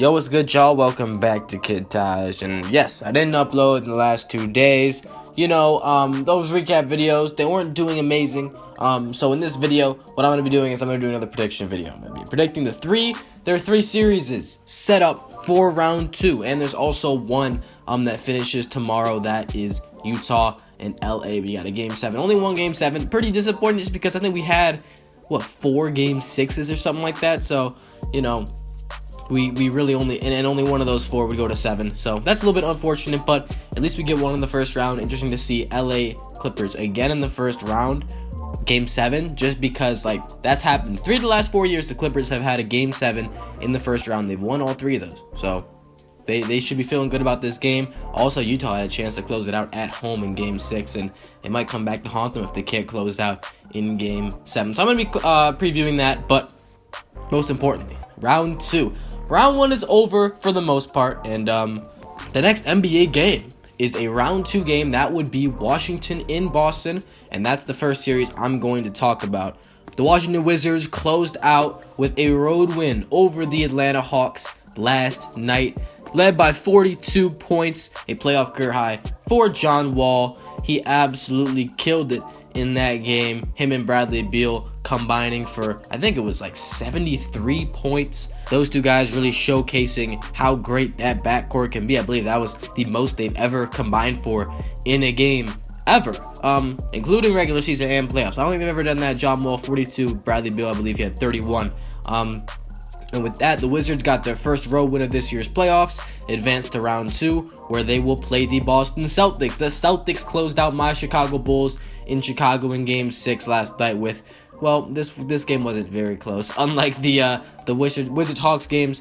Yo, what's good, y'all? Welcome back to Kid Taj. And yes, I didn't upload in the last 2 days. Those recap videos, they weren't doing amazing. So in this video, what I'm going to be doing is I'm going to do another prediction video. I'm going to be predicting there are three series set up for round 2. And there's also one that finishes tomorrow. That is Utah and LA. We got a game 7. Only one game 7. Pretty disappointing just because I think we had, 4 game 6s or something like that. So, we really only, and only one of those 4 would go to 7. So that's a little bit unfortunate, but at least we get one in the first round. Interesting to see LA Clippers again in the first round, game 7, just because that's happened 3 of the last 4 years. The Clippers have had a game 7 in the first round. They've won all 3 of those. So they should be feeling good about this game. Also, Utah had a chance to close it out at home in game 6, and it might come back to haunt them if they can't close out in game 7. So I'm going to be previewing that, but most importantly, round 2. Round 1 is over for the most part, and the next NBA game is a round 2 game. That would be Washington in Boston, and that's the first series I'm going to talk about. The Washington Wizards closed out with a road win over the Atlanta Hawks last night, led by 42 points, a playoff career high for John Wall. He absolutely killed it in that game. Him and Bradley Beal combining for, I think it was 73 points. Those two guys really showcasing how great that backcourt can be. I believe that was the most they've ever combined for in a game ever, including regular season and playoffs. I don't think they've ever done that. John Wall 42, Bradley Beal, I believe he had 31. And with that, the Wizards got their first road win of this year's playoffs, advanced to round 2, where they will play the Boston Celtics. The Celtics closed out my Chicago Bulls in Chicago in game 6 last night with, this game wasn't very close. Unlike the Wizards Hawks game,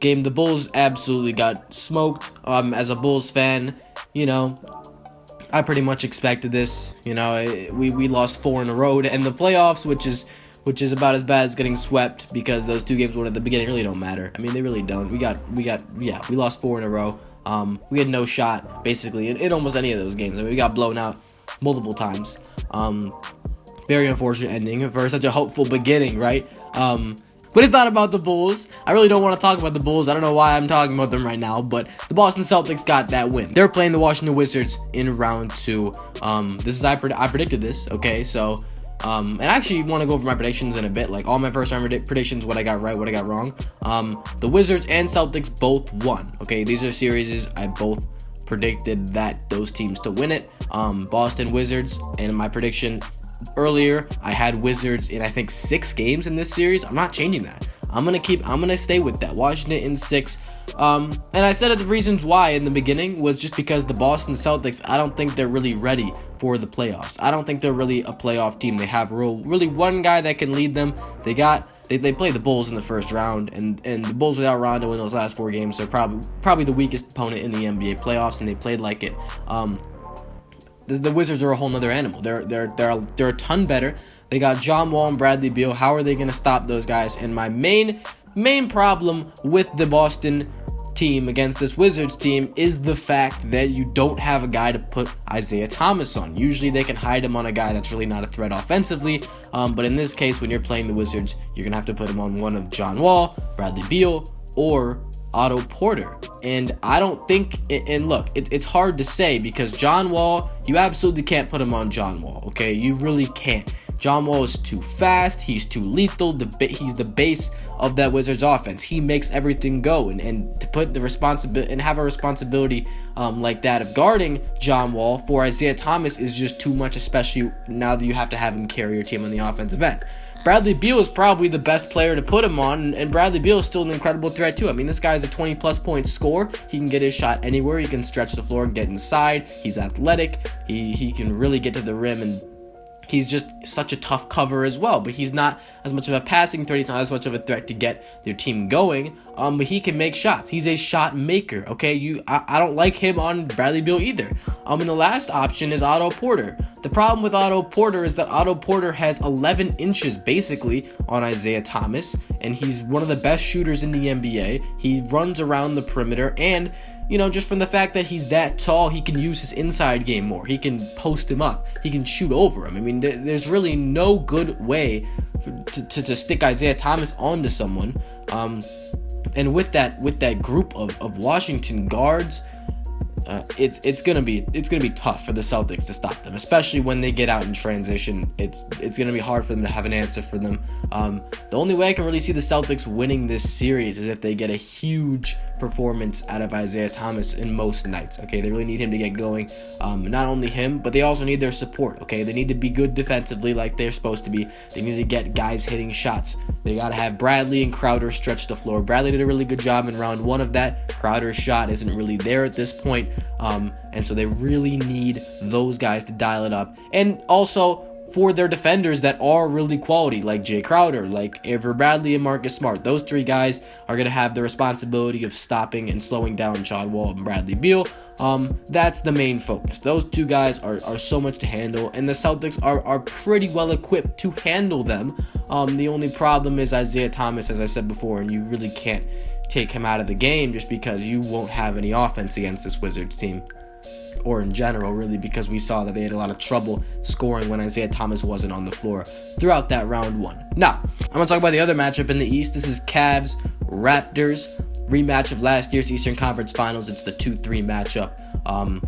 the Bulls absolutely got smoked. As a Bulls fan, I pretty much expected this. We lost 4 in a row to end the playoffs, which is about as bad as getting swept, because those 2 games won at the beginning really don't matter. I mean, they really don't. We lost 4 in a row. We had no shot basically in almost any of those games. I mean, we got blown out multiple times. Very unfortunate ending for such a hopeful beginning, right? But it's not about the Bulls. I really don't want to talk about the Bulls. I don't know why I'm talking about them right now, but the Boston Celtics got that win. They're playing the Washington Wizards in round 2. I predicted this, okay? So, and I actually want to go over my predictions in a bit, all my first round predictions, what I got right, what I got wrong. The Wizards and Celtics both won, okay? These are series I both predicted that those teams to win it. Boston Wizards, and in my prediction earlier, I had Wizards in, I think, 6 games in this series. I'm not changing that. I'm gonna stay with that. Washington in 6. And I said the reasons why in the beginning was just because the Boston Celtics, I don't think they're really ready for the playoffs. I don't think they're really a playoff team. They have really one guy that can lead them. They played the Bulls in the first round, and the Bulls without Rondo in those last 4 games, so probably the weakest opponent in the NBA playoffs, and they played like it. The Wizards are a whole nother animal. They're a ton better. They got John Wall and Bradley Beal. How are they going to stop those guys? And my main problem with the Boston team against this Wizards team is the fact that you don't have a guy to put Isaiah Thomas on. Usually they can hide him on a guy that's really not a threat offensively, but in this case, when you're playing the Wizards, you're gonna have to put him on one of John Wall, Bradley Beal, or Otto Porter. And I don't think, and look, it's hard to say, because John Wall, you absolutely can't put him on John Wall, okay? You really can't. John Wall is too fast. He's too lethal. He's the base of that Wizards offense. He makes everything go, and to put the responsibility and have a responsibility like that of guarding John Wall for Isaiah Thomas is just too much, especially now that you have to have him carry your team on the offensive end. Bradley Beal is probably the best player to put him on, and Bradley Beal is still an incredible threat too. I mean, this guy is a 20-plus point scorer. He can get his shot anywhere. He can stretch the floor, get inside. He's athletic. He can really get to the rim, and he's just such a tough cover as well. But he's not as much of a passing threat. He's not as much of a threat to get their team going. But he can make shots. He's a shot maker. Okay, I don't like him on Bradley Beal either. And the last option is Otto Porter. The problem with Otto Porter is that Otto Porter has 11 inches basically on Isaiah Thomas, and he's one of the best shooters in the NBA. He runs around the perimeter, and just from the fact that he's that tall, he can use his inside game more. He can post him up. He can shoot over him. I mean, there's really no good way to stick Isaiah Thomas onto someone. And with that group of Washington guards, it's gonna be tough for the Celtics to stop them, especially when they get out in transition. It's gonna be hard for them to have an answer for them. The only way I can really see the Celtics winning this series is if they get a huge performance out of Isaiah Thomas in most nights. Okay, they really need him to get going. Not only him, but they also need their support. Okay, they need to be good defensively like they're supposed to be. They need to get guys hitting shots. They got to have Bradley and Crowder stretch the floor. Bradley did a really good job in round 1 of that. Crowder's shot isn't really there at this point. And so they really need those guys to dial it up. And also for their defenders that are really quality, like Jay Crowder, like Avery Bradley and Marcus Smart. Those 3 guys are going to have the responsibility of stopping and slowing down John Wall and Bradley Beal. That's the main focus. Those 2 guys are so much to handle, and the Celtics are pretty well equipped to handle them. The only problem is Isaiah Thomas, as I said before, and you really can't take him out of the game just because you won't have any offense against this Wizards team. Or in general, really, because we saw that they had a lot of trouble scoring when Isaiah Thomas wasn't on the floor throughout that round 1. Now, I'm going to talk about the other matchup in the East. This is Cavs Raptors, rematch of last year's Eastern Conference Finals. It's the 2-3 matchup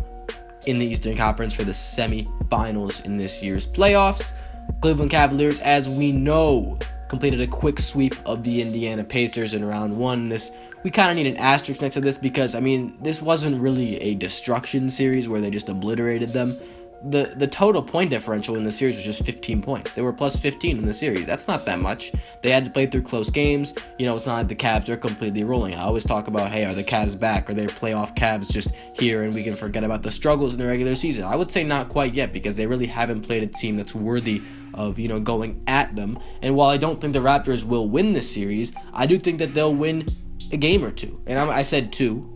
in the Eastern Conference for the semifinals in this year's playoffs. Cleveland Cavaliers, as we know, completed a quick sweep of the Indiana Pacers in round 1. We kind of need an asterisk next to this because, I mean, this wasn't really a destruction series where they just obliterated them. The total point differential in the series was just 15 points. They were plus 15 in the series. That's not that much. They had to play through close games. You know, it's not like the Cavs are completely rolling. I always talk about, hey, are the Cavs back? Are they playoff Cavs just here and we can forget about the struggles in the regular season? I would say not quite yet because they really haven't played a team that's worthy of, going at them. And while I don't think the Raptors will win this series, I do think that they'll win a game or 2. And I said 2.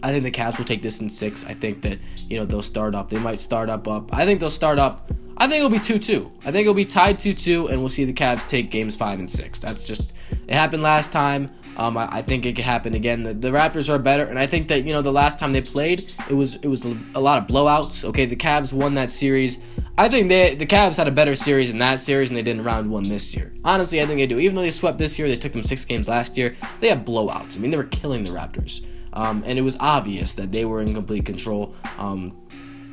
I think the Cavs will take this in 6. I think that, they'll start up. They might start up. I think they'll start up. I think it'll be 2-2. I think it'll be tied 2-2, and we'll see the Cavs take games 5 and 6. That's just, it happened last time. I think it could happen again. The Raptors are better, and I think that, the last time they played, it was a lot of blowouts. Okay, the Cavs won that series. I think the Cavs had a better series in that series than they did in round 1 this year. Honestly, I think they do. Even though they swept this year, they took them 6 games last year. They have blowouts. I mean, they were killing the Raptors. And it was obvious that they were in complete control.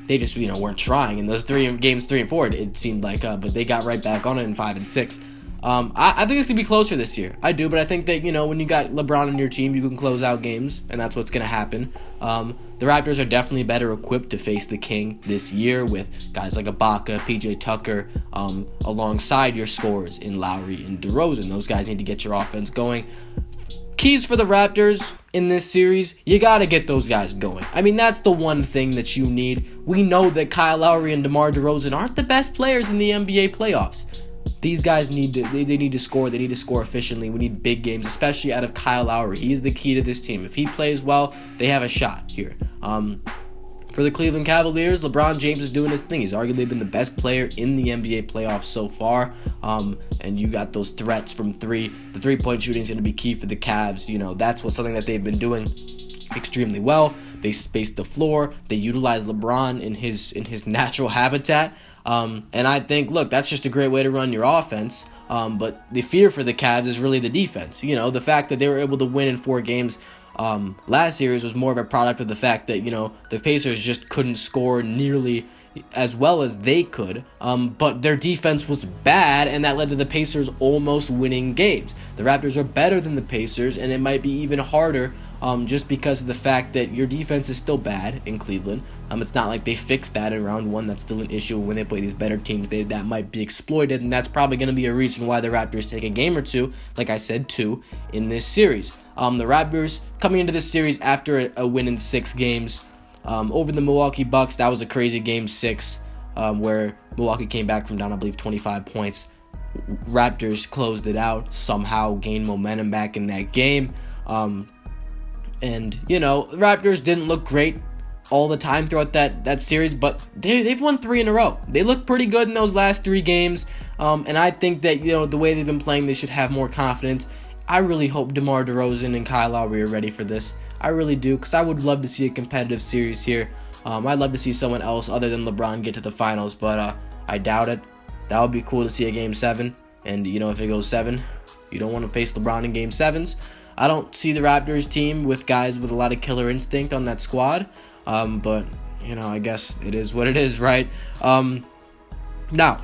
They just, weren't trying. In those games 3 and 4, it seemed like, but they got right back on it in 5 and 6. I think it's going to be closer this year. I do, but I think that, when you got LeBron on your team, you can close out games, and that's what's going to happen. The Raptors are definitely better equipped to face the King this year with guys like Ibaka, PJ Tucker, alongside your scorers in Lowry and DeRozan. Those guys need to get your offense going. Keys for the Raptors in this series, you got to get those guys going. I mean, that's the one thing that you need. We know that Kyle Lowry and DeMar DeRozan aren't the best players in the NBA playoffs. These guys need to score. They need to score efficiently. We need big games, especially out of Kyle Lowry. He's the key to this team. If he plays well, they have a shot here. For the Cleveland Cavaliers, LeBron James is doing his thing. He's arguably been the best player in the NBA playoffs so far. And you got those threats from 3. The 3-point shooting is going to be key for the Cavs. That's something that they've been doing extremely well. They space the floor. They utilize LeBron in his natural habitat. And I think, look, that's just a great way to run your offense. But the fear for the Cavs is really the defense. The fact that they were able to win in 4 games last series was more of a product of the fact that, the Pacers just couldn't score nearly as well as they could, but their defense was bad, and that led to the Pacers almost winning games. The Raptors are better than the Pacers, and it might be even harder just because of the fact that your defense is still bad in Cleveland. It's not like they fixed that in round 1. That's still an issue when they play these better teams. That might be exploited, and that's probably going to be a reason why the Raptors take a game or 2, like I said, 2, in this series. The Raptors coming into this series after a win in 6 games over the Milwaukee Bucks. That was a crazy game 6 where Milwaukee came back from down, I believe, 25 points. Raptors closed it out, somehow gained momentum back in that game. And, the Raptors didn't look great all the time throughout that series, but they've won 3 in a row. They look pretty good in those last 3 games. And I think that, the way they've been playing, they should have more confidence. I really hope DeMar DeRozan and Kyle Lowry are ready for this. I really do, because I would love to see a competitive series here. I'd love to see someone else other than LeBron get to the finals, but I doubt it. That would be cool to see a Game 7. And, if it goes 7, you don't want to face LeBron in Game 7s. I don't see the Raptors team with guys with a lot of killer instinct on that squad. But you know, I guess it is what it is, right? Now,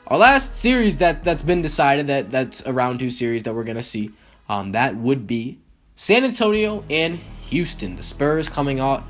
our last series that's been decided, that's a round 2 series that we're gonna see, that would be San Antonio and Houston. The Spurs coming out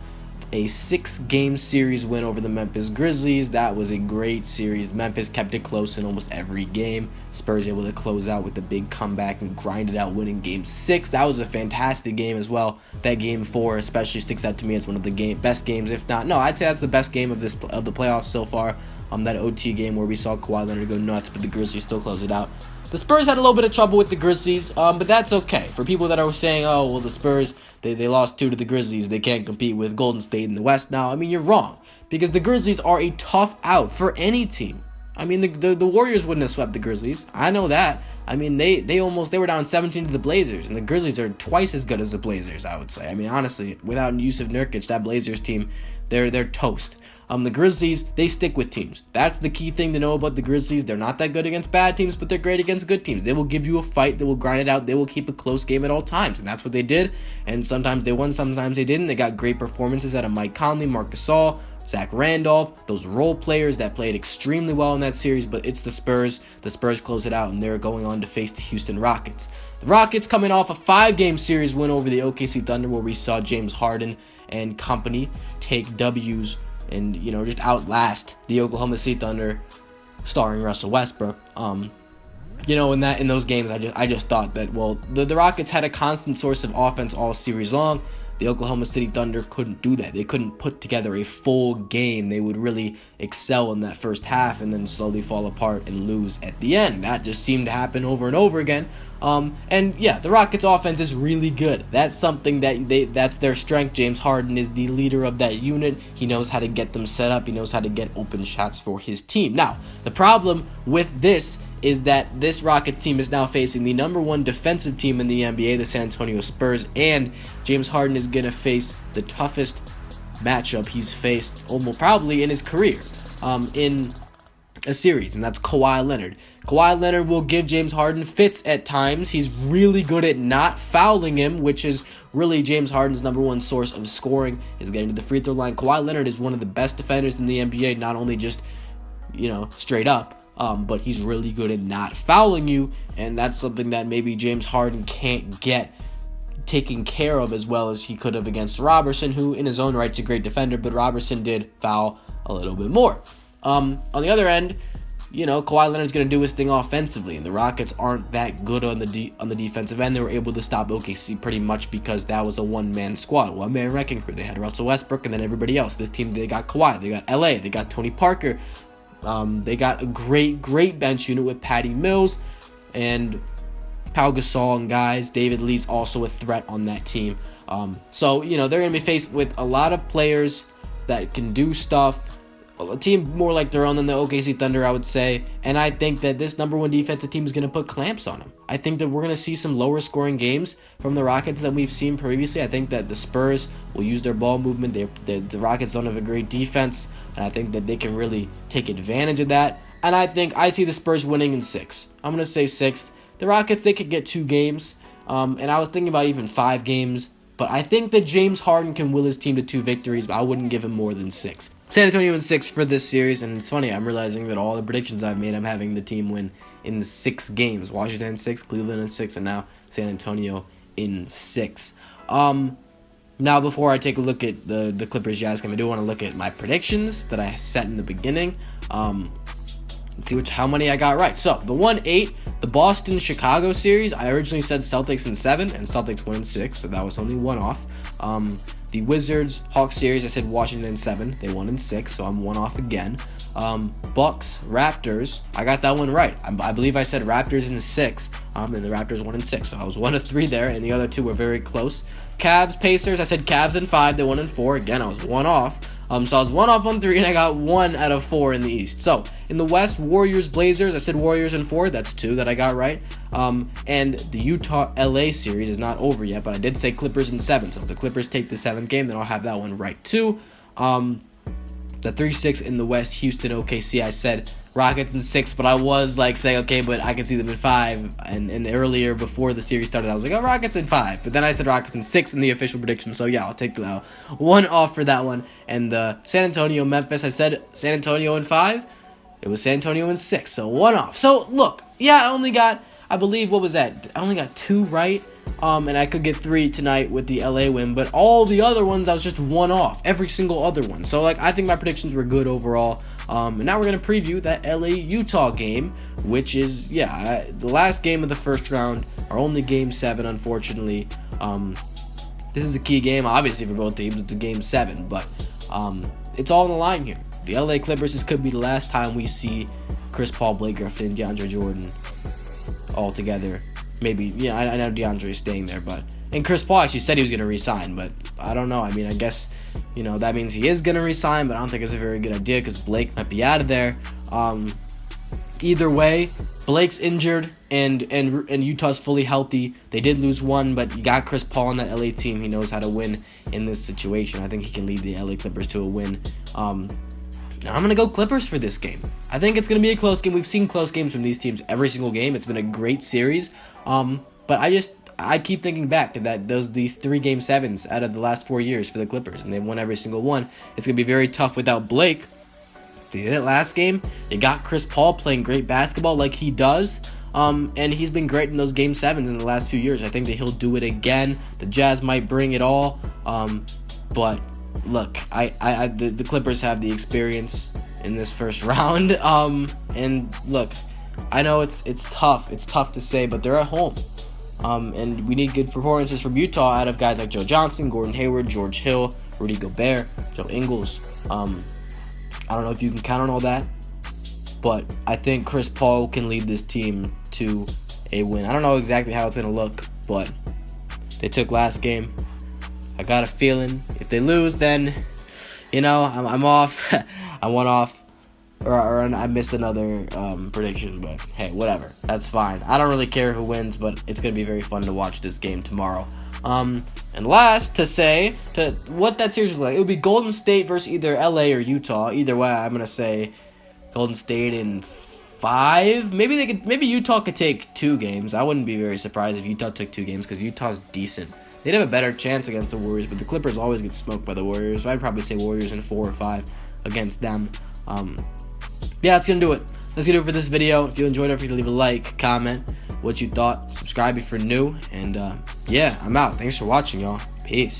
a 6-game series win over the Memphis Grizzlies. That was a great series. Memphis kept it close in almost every game. Spurs able to close out with a big comeback and grind it out, winning Game 6. That was a fantastic game as well. That Game 4 especially sticks out to me as one of the best games, if not, no, I'd say that's the best game of the playoffs so far. That OT game where we saw Kawhi Leonard go nuts, but the Grizzlies still close it out. The Spurs had a little bit of trouble with the Grizzlies, but that's okay. For people that are saying, oh, well, the Spurs, they lost 2 to the Grizzlies, they can't compete with Golden State in the West now. I mean, you're wrong, because the Grizzlies are a tough out for any team. I mean, the Warriors wouldn't have swept the Grizzlies. I know that. I mean, they were down 17 to the Blazers, and the Grizzlies are twice as good as the Blazers, I would say. I mean, honestly, without Yusuf Nurkic, that Blazers team, they're toast. The Grizzlies, they stick with teams. That's the key thing to know about the Grizzlies. They're not that good against bad teams, but they're great against good teams. They will give you a fight. They will grind it out. They will keep a close game at all times, and that's what they did. And sometimes they won, sometimes they didn't. They got great performances out of Mike Conley, Marc Gasol, Zach Randolph, those role players that played extremely well in that series, but it's the Spurs. The Spurs close it out, and they're going on to face the Houston Rockets. The Rockets coming off a 5-game series win over the OKC Thunder, where we saw James Harden and company take W's and, you know, just outlast the Oklahoma City Thunder, starring Russell Westbrook. You know, in those games, I just thought that, well, the Rockets had a constant source of offense all series long. The Oklahoma City Thunder couldn't do that. They couldn't put together a full game. They would really excel in that first half and then slowly fall apart and lose at the end. That just seemed to happen over and over again. And yeah, the Rockets offense is really good. That's something that's their strength. James Harden is the leader of that unit. He knows how to get them set up. He knows how to get open shots for his team. Now, the problem with this is that this Rockets team is now facing the #1 defensive team in the NBA, the San Antonio Spurs, and James Harden is going to face the toughest matchup he's faced almost probably in his career in a series, and that's Kawhi Leonard. Kawhi Leonard will give James Harden fits at times. He's really good at not fouling him, which is really James Harden's #1 source of scoring, is getting to the free throw line. Kawhi Leonard is one of the best defenders in the NBA, not only just, you know, straight up, but he's really good at not fouling you, and that's something that maybe James Harden can't get taken care of as well as he could have against Robertson, who in his own right is a great defender, but Robertson did foul a little bit more. On the other end, you know, Kawhi Leonard's going to do his thing offensively, and the Rockets aren't that good on the defensive end. They were able to stop OKC pretty much because that was a one-man squad, one-man wrecking crew. They had Russell Westbrook and then everybody else. This team, they got Kawhi, they got LA, they got Tony Parker. They got a great bench unit with Patty Mills and Pau Gasol and guys. David Lee's also a threat on that team. So, you know, they're going to be faced with a lot of players that can do stuff. A team more like their own than the OKC Thunder, I would say. And I think that this #1 defensive team is going to put clamps on them. I think that we're going to see some lower scoring games from the Rockets than we've seen previously. I think that the Spurs will use their ball movement. The Rockets don't have a great defense, and I think that they can really take advantage of that. And I see the Spurs winning in 6. I'm going to say 6. The Rockets, they could get 2 games. And I was thinking about even 5 games. But I think that James Harden can will his team to 2 victories, but I wouldn't give him more than 6. San Antonio in 6 for this series, and it's funny, I'm realizing that all the predictions I've made, I'm having the team win in 6 games. Washington in 6, Cleveland in 6, and now San Antonio in 6. Now, before I take a look at the Clippers-Jazz game, I do want to look at my predictions that I set in the beginning. Let's see how many I got right. So, the 1-8, the Boston-Chicago series, I originally said Celtics in 7, and Celtics won in 6, so that was only 1 off. The Wizards-Hawks series, I said Washington in 7. They won in 6, so I'm 1 off again. Bucks-Raptors, I got that one right. I believe I said Raptors in 6, and the Raptors won in 6, so I was 1 of 3 there, and the other 2 were very close. Cavs-Pacers, I said Cavs in 5. They won in 4. Again, I was 1 off. So I was 1 off on 3, and I got 1 out of 4 in the East. So, in the West, Warriors-Blazers, I said Warriors in 4. That's 2 that I got right. And the Utah-LA series is not over yet, but I did say Clippers in 7. So if the Clippers take the 7th game, then I'll have that one right too. The 3-6 in the West, Houston-OKC, I said Rockets in 6, but I was like saying, okay, but I can see them in 5. And earlier before the series started, I was like, oh, Rockets in 5. But then I said Rockets in 6 in the official prediction. So yeah, I'll take the 1 off for that one. And San Antonio, Memphis, I said San Antonio in 5. It was San Antonio in 6, so 1 off. So look, yeah, I only got, I believe, what was that? I only got 2 right. And I could get 3 tonight with the LA win, but all the other ones I was just 1 off, every single other one. So like, I think my predictions were good overall. And now we're gonna preview that LA-Utah game, which is the last game of the first round, our only game 7, unfortunately. This is a key game, obviously, for both teams. It's a game 7, but it's all on the line here. The LA Clippers, this could be the last time we see Chris Paul, Blake Griffin, and DeAndre Jordan all together. Maybe, I know DeAndre is staying there, and Chris Paul actually said he was going to resign, but I don't know. I mean, I guess, that means he is going to resign, but I don't think it's a very good idea because Blake might be out of there. Either way, Blake's injured and Utah's fully healthy. They did lose 1, but you got Chris Paul on that LA team. He knows how to win in this situation. I think he can lead the LA Clippers to a win. Now I'm going to go Clippers for this game. I think it's going to be a close game. We've seen close games from these teams every single game. It's been a great series. But I keep thinking back to these 3 game 7s out of the last 4 years for the Clippers, and they've won every single one. It's going to be very tough without Blake. They did it last game. They got Chris Paul playing great basketball like he does. And he's been great in those game 7s in the last few years. I think that he'll do it again. The Jazz might bring it all. But look, the Clippers have the experience in this first round. And look, I know it's tough. It's tough to say, but they're at home. And we need good performances from Utah out of guys like Joe Johnson, Gordon Hayward, George Hill, Rudy Gobert, Joe Ingles. I don't know if you can count on all that, but I think Chris Paul can lead this team to a win. I don't know exactly how it's going to look, but they took last game. I got a feeling if they lose, then, I'm off. I went off, or I missed another prediction, but hey, whatever. That's fine. I don't really care who wins, but it's going to be very fun to watch this game tomorrow. And last, to what that series was like, it would be Golden State versus either LA or Utah. Either way, I'm going to say Golden State in 5. Maybe Utah could take 2 games. I wouldn't be very surprised if Utah took 2 games because Utah's decent. They'd have a better chance against the Warriors, but the Clippers always get smoked by the Warriors. So I'd probably say Warriors in 4 or 5 against them. Yeah, that's going to do it. That's going to do it for this video. If you enjoyed it, feel free to leave a like, comment what you thought, subscribe if you're new, and yeah, I'm out. Thanks for watching, y'all. Peace.